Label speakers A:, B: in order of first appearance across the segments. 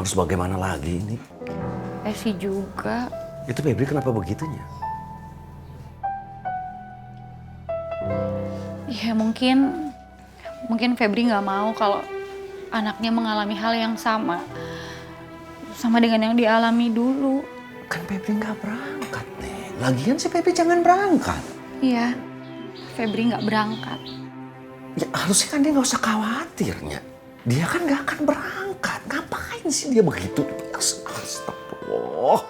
A: harus bagaimana lagi ini?
B: Esi juga.
A: Itu Febri kenapa begitunya?
B: Ya mungkin Febri nggak mau kalau anaknya mengalami hal yang sama dengan yang dialami dulu.
A: Kan Febri nggak berangkat, Neng. Lagian si Febri jangan berangkat.
B: Iya, Febri nggak berangkat.
A: Ya harusnya kan dia nggak usah khawatirnya. Dia kan nggak akan berangkat. Ngapain sih dia begitu? Astagfirullah.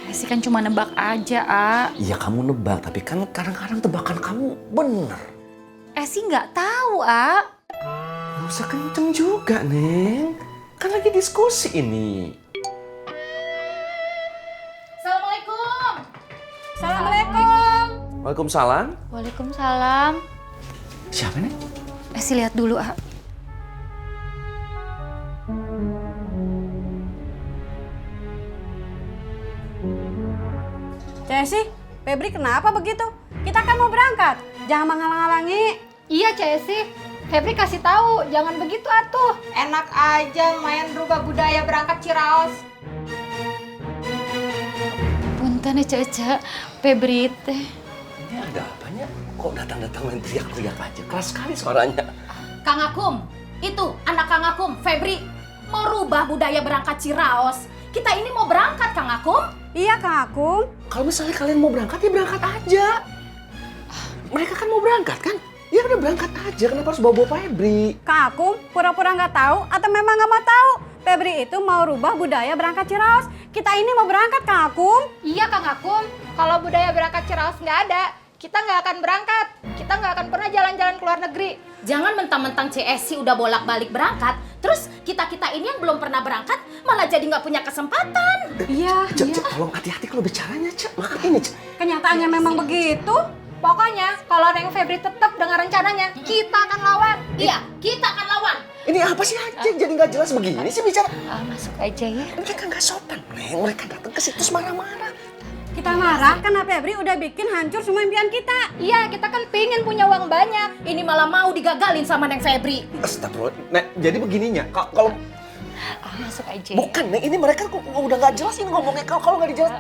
B: Esi kan cuma nebak aja, A.
A: Iya kamu nebak, tapi kan kadang-kadang tebakan kamu bener.
B: Esi nggak tahu, A.
A: Nggak usah kenceng juga, Neng. Kan lagi diskusi ini.
B: Assalamualaikum.
C: Assalamualaikum.
A: Waalaikumsalam.
B: Waalaikumsalam.
A: Siapa, Neng?
B: Esi lihat dulu, A.
C: Cesi, Febri kenapa begitu? Kita kan mau berangkat. Jangan menghalang-halangi.
D: Iya Cesi, Febri kasih tahu jangan begitu atuh. Enak aja main rubah budaya berangkat Ciraos.
B: Punten Cece, Febri teh.
A: Ini ada apanya? Kok datang-datang main teriak-teriak aja? Keras sekali suaranya.
D: Kang Akum, itu anak Kang Akum, Febri mau rubah budaya berangkat Ciraos. Kita ini mau berangkat Kang Akum.
C: Iya, Kang Akum.
A: Kalau misalnya kalian mau berangkat, ya berangkat aja. Mereka kan mau berangkat kan? Ya udah berangkat aja, kenapa harus bawa-bawa Febri?
C: Kang Akum pura-pura nggak tahu atau memang nggak mau tahu? Febri itu mau rubah budaya berangkat Ciraos. Kita ini mau berangkat, Kang Akum.
D: Iya Kang Akum, kalau budaya berangkat Ciraos nggak ada, kita nggak akan berangkat. Kita nggak akan pernah jalan-jalan ke luar negeri.
E: Jangan mentang-mentang CSI udah bolak-balik berangkat, terus kita-kita ini yang belum pernah berangkat malah jadi nggak punya kesempatan.
C: Iya,
A: Cek, tolong hati-hati kalau bicaranya, Cek. Maaf ini, Cek.
C: Kenyataannya memang begitu.
D: Pokoknya kalau Neng Febri tetap dengan rencananya, kita akan lawan.
E: Iya, kita akan lawan.
A: Ini apa sih, Cek? Jadi nggak jelas begini sih bicara.
B: Masuk aja ya.
A: Mereka nggak sopan, Neng. Mereka datang ke situ marah-marah.
C: Kita marah karena Febri udah bikin hancur semua impian kita.
D: Iya, kita kan pingin punya uang banyak.
E: Ini malah mau digagalin sama Neng Febri.
A: Astagfirullah. Nah, jadi begininya. Kalau
B: Masuk aja.
A: bukan, Neng, ini mereka udah nggak jelas ini ngomongnya. Kalau nggak dijelas.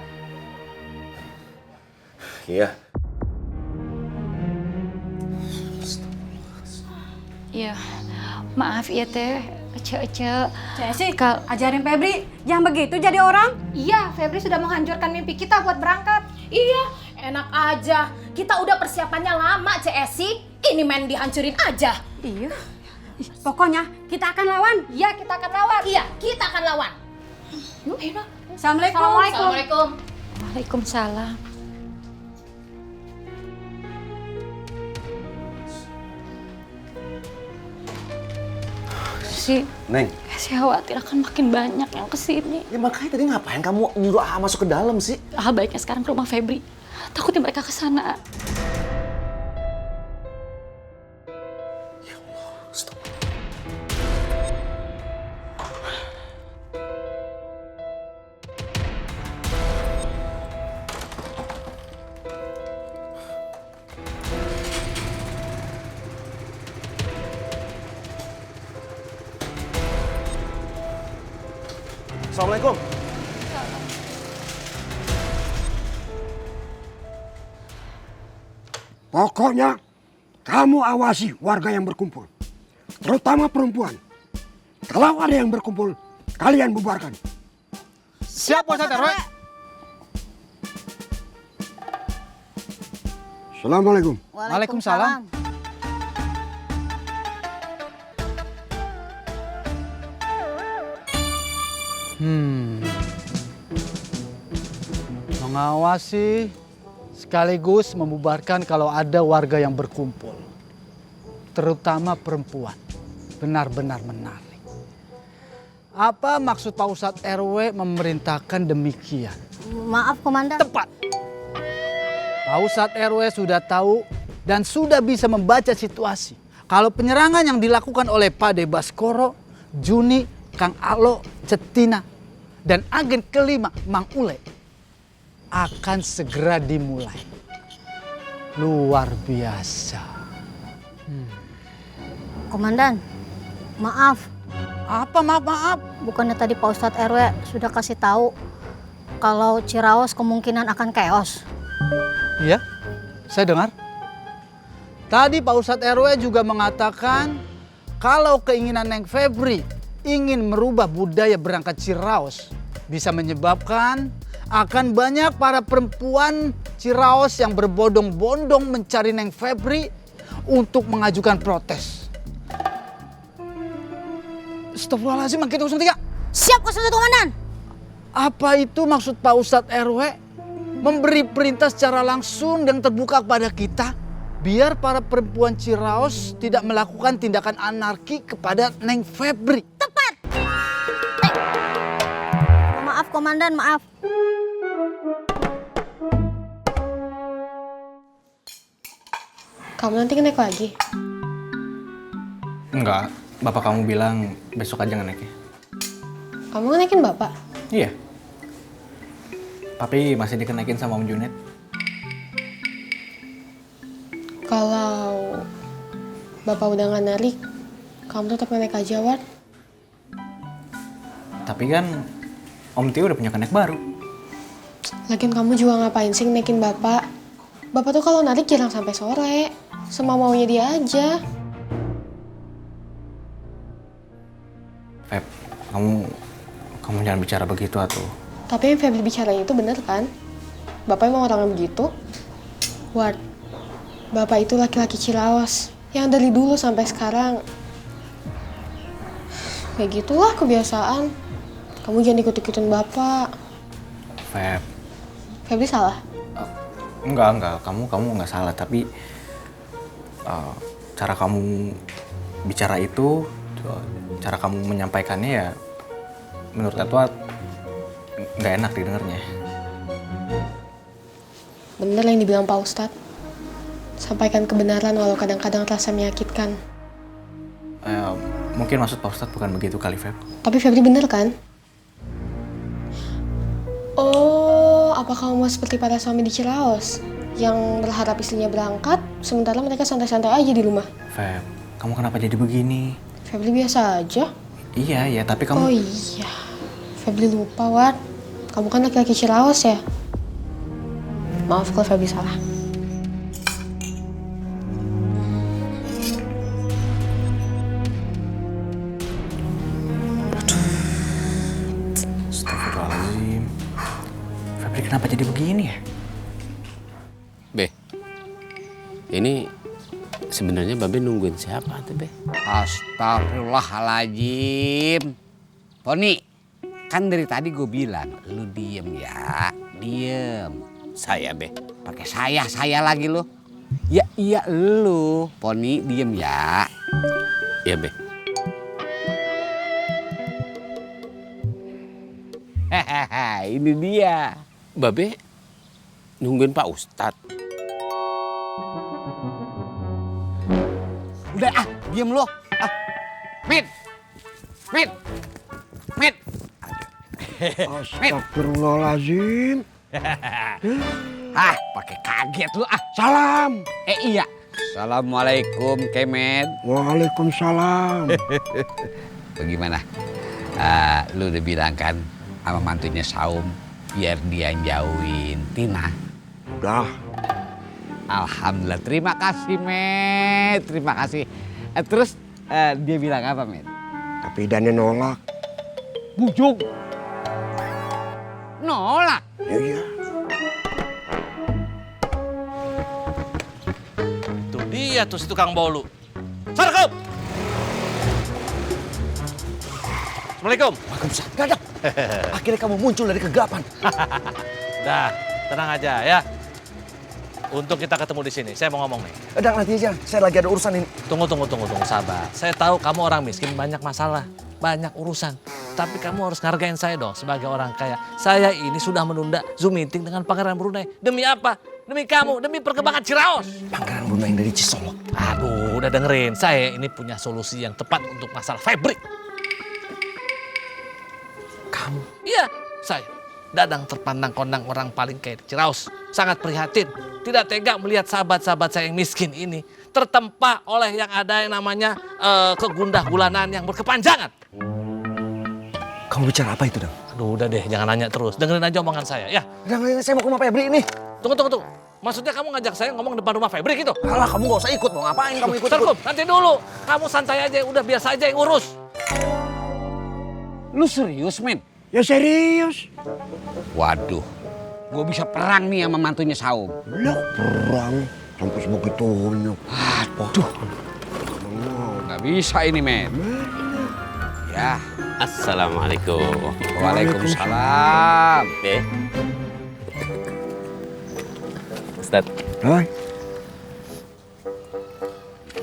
A: Iya.
B: Iya. Maaf ya teh, Ece.
C: Cesi, ajarin Febri jangan begitu jadi orang.
D: Iya, Febri sudah menghancurkan mimpi kita buat berangkat.
E: Iya, enak aja. Kita udah persiapannya lama, CSI. Ini main dihancurin aja.
C: Iya. Pokoknya kita akan lawan.
D: Iya, kita akan lawan.
E: Iya, kita akan lawan.
C: Assalamualaikum.
E: Assalamualaikum.
B: Waalaikumsalam.
A: Neng.
B: Saya khawatir akan makin banyak yang kesini.
A: Ya makanya tadi ngapain kamu nyuruh masuk ke dalam sih?
B: Baiknya sekarang ke rumah Febri. Takutnya mereka kesana.
A: Ya Allah, stop. Assalamualaikum.
F: Pokoknya kamu awasi warga yang berkumpul, terutama perempuan. Kalau ada yang berkumpul, kalian bubarkan.
G: Siap, Pak RW.
F: Assalamualaikum.
G: Waalaikumsalam. Mengawasi sekaligus membubarkan kalau ada warga yang berkumpul. Terutama perempuan. Benar-benar menarik. Apa maksud Pak Ustadz RW memerintahkan demikian?
H: Maaf, Komandan.
G: Tepat. Pak Ustadz RW sudah tahu dan sudah bisa membaca situasi. Kalau penyerangan yang dilakukan oleh Pak De Baskoro, Juni, Kang Alo, Cetina, dan agen kelima Mang Ule akan segera dimulai. Luar biasa.
H: Komandan, maaf.
G: Apa maaf?
H: Bukannya tadi Pak Ustadz RW sudah kasih tahu kalau Ciraos kemungkinan akan keos?
G: Iya, saya dengar. Tadi Pak Ustadz RW juga mengatakan kalau keinginan Neng Febri ingin merubah budaya berangkat Ciraos bisa menyebabkan akan banyak para perempuan Ciraos yang berbondong-bondong mencari Neng Febri untuk mengajukan protes. Astagfirullahaladzim, Angkit 03.
H: Siap 01 Komandan.
G: Apa itu maksud Pak Ustadz RW? Memberi perintah secara langsung dan terbuka kepada kita biar para perempuan Ciraos tidak melakukan tindakan anarki kepada Neng Febri.
H: Tepat. Maaf Komandan, maaf.
I: Kamu nanti naik lagi?
J: Enggak, bapak kamu bilang besok aja naik ya.
I: Kamu ngenaikin bapak?
J: Iya. Tapi masih dikenaikin sama Om Junet.
I: Kalau bapak udah nggak narik, kamu tetap naik aja, Wat.
J: Tapi kan Om Tio udah punya kenek baru.
I: Lagian kamu juga ngapain sih naikin bapak? Bapak tuh kalau narik jarang sampai sore. Semau-maunya dia aja.
J: Feb, kamu jangan bicara begitu atuh.
I: Tapi yang Febri bicaranya itu bener kan? Bapak emang orang yang begitu? Wat, bapak itu laki-laki Ciraos. Yang dari dulu sampai sekarang. Kayak gitulah kebiasaan. Kamu jangan ikut-ikutin bapak.
J: Feb.
I: Febri salah?
J: Enggak. Kamu nggak salah. Tapi cara kamu bicara itu, cara kamu menyampaikannya ya, menurut Edward nggak enak didengarnya.
I: Bener yang dibilang Pak Ustadz. Sampaikan kebenaran walau kadang-kadang terasa menyakitkan.
J: Mungkin maksud Pak Ustadz bukan begitu kali, Feb.
I: Tapi Febri bener kan? Oh, apa kamu mau seperti para suami di Ciraos? Yang berharap istrinya berangkat, sementara mereka santai-santai aja di rumah.
J: Feb, kamu kenapa jadi begini?
I: Febri biasa aja.
J: Iya, tapi kamu...
I: Oh iya, Febri lupa, Wat. Kamu kan laki-laki Ciraos ya? Maaf kalau Febri salah.
J: Astagfirullahaladzim. Febri kenapa jadi begini ya?
K: Be, ini sebenarnya Babe nungguin siapa tuh, Be?
L: Astagfirullahaladzim. Poni, kan dari tadi gue bilang, lu diem ya, diem. Saya, Be, pakai saya lagi lu. Ya iya lu, Poni diem ya.
K: Iya, Be.
L: Hehehe, ini dia.
K: Babe nungguin Pak Ustadz.
L: Udah diem lu. Mit.
F: Astagfirullahaladzim.
L: Pakai kaget lu.
F: Salam.
L: Iya. Assalamualaikum, Kemet.
F: Waalaikumsalam.
L: Bagaimana? Lu udah bilang kan sama mantunya Saum biar dia jauhin Tina?
F: Udah.
L: Alhamdulillah, terima kasih, Met. Terima kasih. Terus dia bilang apa, Met?
F: Tapi Dani nolak.
L: Bujuk. Nolak?
F: Iya.
M: Tuh dia tuh si tukang bolu. Sarkep! Assalamualaikum.
A: Waalaikumsalam. Dadak. Akhirnya kamu muncul dari kegelapan.
M: Dah, tenang aja ya. Untuk kita ketemu di sini, saya mau ngomong nih.
A: Udah nanti aja, saya lagi ada urusan ini.
M: Tunggu, sabar. Saya tahu kamu orang miskin, banyak masalah, banyak urusan. Tapi kamu harus ngargain saya dong sebagai orang kaya. Saya ini sudah menunda Zoom meeting dengan Pangeran Brunei. Demi apa? Demi kamu, demi perkembangan Ciraos.
A: Pangeran Brunei dari Cisolok.
M: Aduh, udah dengerin. Saya ini punya solusi yang tepat untuk masalah Febri.
A: Kamu?
M: Iya, saya. Dadang terpandang kondang orang paling kaya di Ciraos. Sangat prihatin. Tidak tega melihat sahabat-sahabat saya yang miskin ini tertempa oleh yang ada yang namanya kegundah gulanan yang berkepanjangan.
A: Kamu bicara apa itu, Dang?
M: Aduh, udah deh, jangan nanya terus. Dengerin aja omongan saya, ya.
A: Dang, saya mau ke rumah Febri ini.
M: Tunggu. Maksudnya kamu ngajak saya ngomong depan rumah Febri gitu?
A: Alah, kamu gak usah ikut. Mau ngapain kamu ikut?
M: Terkum, nanti dulu. Kamu santai aja, udah biasa aja yang urus.
L: Lu serius, men?
F: Ya serius.
L: Waduh, gue bisa perang nih sama mantunya Saum.
F: Lah perang sampai sebegitunya.
L: Aduh, nggak bisa ini, men. Ya.
K: Assalamualaikum.
L: Waalaikumsalam.
K: Be. Ustad.
F: Hai.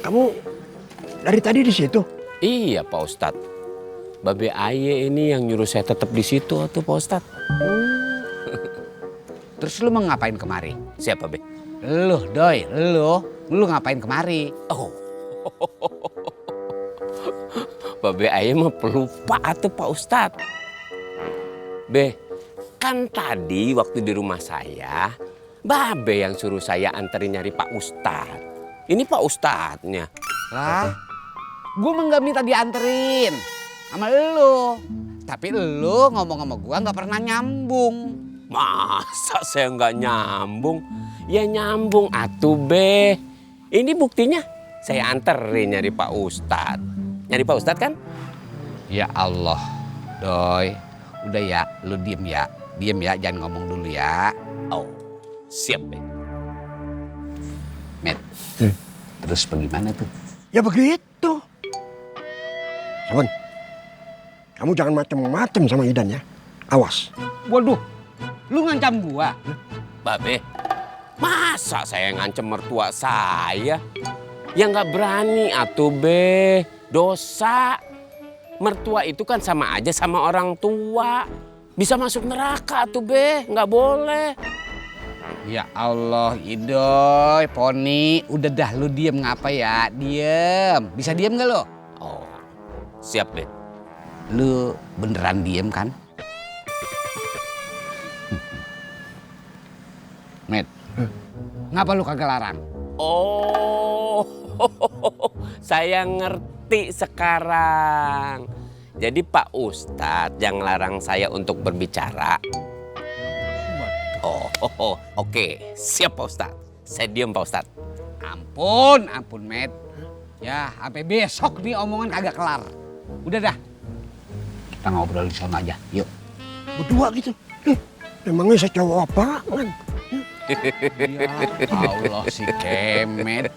F: Kamu dari tadi di situ?
K: Iya Pak Ustad. Babe Aye ini yang nyuruh saya tetap di situ tuh Pak Ustad.
L: Terus lu mau ngapain kemari?
K: Siapa Be?
L: Lu, Doi, lu ngapain kemari?
K: Oh. Babe Aye mah pelupa tuh Pak Ustad. Be, kan tadi waktu di rumah saya, Babe yang suruh saya anterin nyari Pak Ustad. Ini Pak Ustadnya.
L: Lah, gue mah nggak minta dianterin sama lu. Tapi lu ngomong sama gue nggak pernah nyambung.
K: Masa saya nggak nyambung? Ya nyambung atuh Be. Ini buktinya saya anterin nyari Pak Ustad. Nyari Pak Ustad kan?
L: Ya Allah, Doi. Udah ya, lu diem ya. Diem ya, jangan ngomong dulu ya.
K: Oh, siap Be.
L: Met, terus bagaimana tuh?
F: Ya begitu. Saban, kamu jangan macem-macem sama Idan ya. Awas.
L: Waduh, lu ngancam gua?
K: Babe, masa saya ngancem mertua saya? Ya nggak berani atuh Be. Dosa. Mertua itu kan sama aja sama orang tua. Bisa masuk neraka tuh Be. Nggak boleh.
L: Ya Allah, Idoy, Poni, udah dah lu diem ngapa ya? Diem. Bisa diem gak lo?
K: Oh, siap Be.
L: Lu beneran diem kan? Met, ngapa lu kagak larang?
K: Oh, saya ngerti sekarang. Jadi Pak Ustadz yang larang saya untuk berbicara. Oh, oke. Siap Pak Ustadz. Saya diem Pak Ustadz.
L: Ampun, Met. Ya, sampai besok nih omongan kagak kelar. Udah dah. Kita ngobrol di sana aja, yuk.
F: Berdua gitu. Emangnya saya cowok apaan?
L: Ya Allah si Kemet.